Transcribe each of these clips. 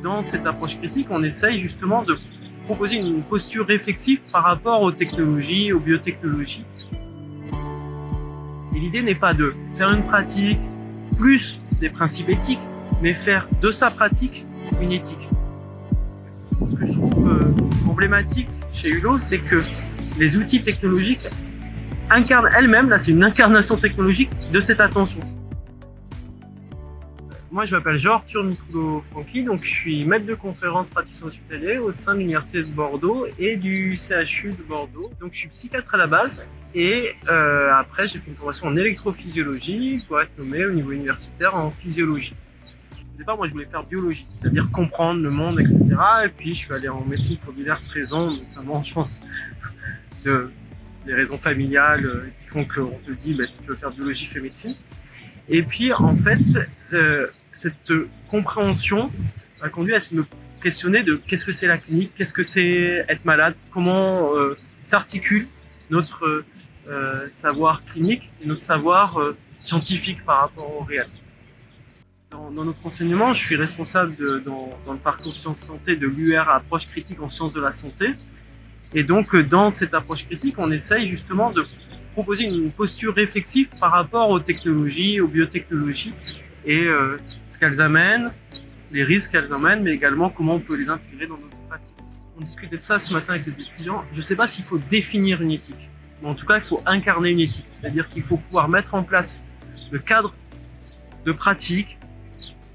Dans cette approche critique, on essaye justement de proposer une posture réflexive par rapport aux technologies, aux biotechnologies. Et l'idée n'est pas de faire une pratique plus des principes éthiques, mais faire de sa pratique une éthique. Ce que je trouve emblématique chez Hulot, c'est que les outils technologiques incarnent elles-mêmes, là c'est une incarnation technologique de cette attention. Moi je m'appelle Jean-Arthur Micoulo-Franqui, donc je suis maître de conférence praticien hospitalier au sein de l'Université de Bordeaux et du CHU de Bordeaux. Donc je suis psychiatre à la base et après j'ai fait une formation en électrophysiologie pour être nommé au niveau universitaire en physiologie. Au départ, moi je voulais faire biologie, c'est-à-dire comprendre le monde, etc. Et puis je suis allé en médecine pour diverses raisons, notamment je pense des raisons familiales qui font qu'on te dit si tu veux faire biologie, fais médecine. Et puis en fait, cette compréhension m'a conduit à me questionner de qu'est-ce que c'est la clinique, qu'est-ce que c'est être malade, comment s'articule notre savoir clinique et notre savoir scientifique par rapport au réel. Dans notre enseignement, je suis responsable dans le parcours sciences santé de l'UR à approche critique en sciences de la santé. Et donc, dans cette approche critique, on essaye justement de proposer une posture réflexive par rapport aux technologies, aux biotechnologies et ce qu'elles amènent, les risques qu'elles amènent, mais également comment on peut les intégrer dans notre pratique. On discutait de ça ce matin avec les étudiants. Je ne sais pas s'il faut définir une éthique, mais en tout cas, il faut incarner une éthique. C'est-à-dire qu'il faut pouvoir mettre en place le cadre de pratique,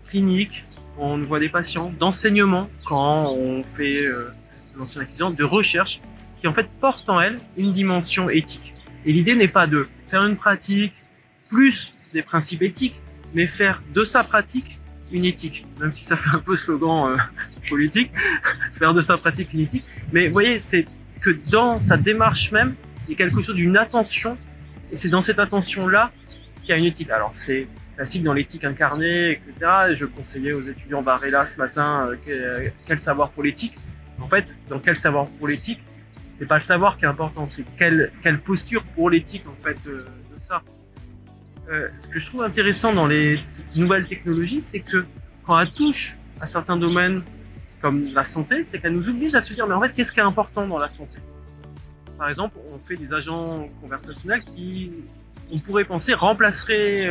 clinique, quand on voit des patients, d'enseignement, quand on fait l'ancien acquisition, de recherche, qui en fait porte en elle une dimension éthique. Et l'idée n'est pas de faire une pratique plus des principes éthiques, mais faire de sa pratique une éthique. Même si ça fait un peu slogan politique, faire de sa pratique une éthique. Mais vous voyez, c'est que dans sa démarche même, il y a quelque chose d'une attention, et c'est dans cette attention-là qu'il y a une éthique. Alors c'est classique dans l'éthique incarnée, etc. Je conseillais aux étudiants Varela ce matin quel savoir pour l'éthique. En fait, dans quel savoir pour l'éthique, c'est pas le savoir qui est important, c'est quelle posture pour l'éthique en fait de ça. Ce que je trouve intéressant dans les nouvelles technologies, c'est que quand elles touchent à certains domaines comme la santé, c'est qu'elles nous obligent à se dire mais en fait qu'est-ce qui est important dans la santé. Par exemple, on fait des agents conversationnels qui, on pourrait penser, remplaceraient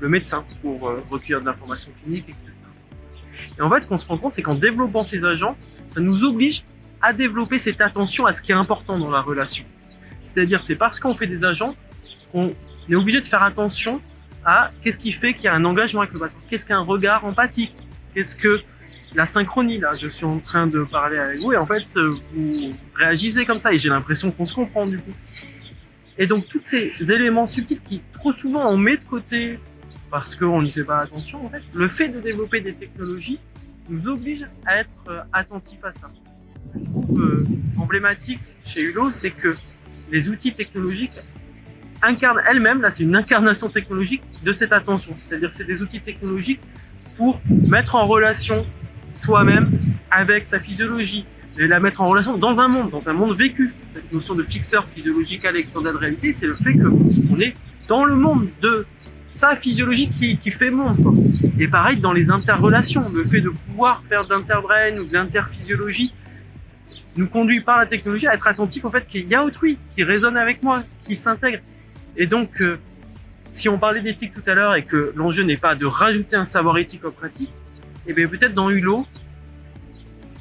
le médecin pour recueillir de l'information clinique, etc. Et en fait, ce qu'on se rend compte, c'est qu'en développant ces agents, ça nous oblige à développer cette attention à ce qui est important dans la relation. C'est-à-dire, c'est parce qu'on fait des agents qu'on est obligé de faire attention à qu'est-ce qui fait qu'il y a un engagement avec le patient, qu'est-ce qu'un regard empathique, qu'est-ce que la synchronie, là, je suis en train de parler avec vous et en fait, vous réagissez comme ça et j'ai l'impression qu'on se comprend du coup. Et donc, tous ces éléments subtils qui, trop souvent, on met de côté parce qu'on n'y fait pas attention, en fait, le fait de développer des technologies nous oblige à être attentifs à ça. Ce que je trouve emblématique chez Hulot, c'est que les outils technologiques incarnent elles-mêmes, là c'est une incarnation technologique de cette attention. C'est-à-dire que c'est des outils technologiques pour mettre en relation soi-même avec sa physiologie, et la mettre en relation dans un monde vécu. Cette notion de fixeur physiologique à l'extended réalité, c'est le fait qu'on est dans le monde de sa physiologie qui fait monde, quoi. Et pareil dans les interrelations, le fait de pouvoir faire d'interbrain ou de l'interphysiologie nous conduit par la technologie à être attentif au fait qu'il y a autrui qui résonne avec moi, qui s'intègre. Et donc, si on parlait d'éthique tout à l'heure et que l'enjeu n'est pas de rajouter un savoir éthique aux pratiques, et bien peut-être dans Hulot,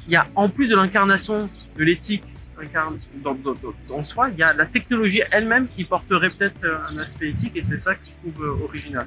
il y a en plus de l'incarnation de l'éthique en soi, il y a la technologie elle-même qui porterait peut-être un aspect éthique et c'est ça que je trouve original.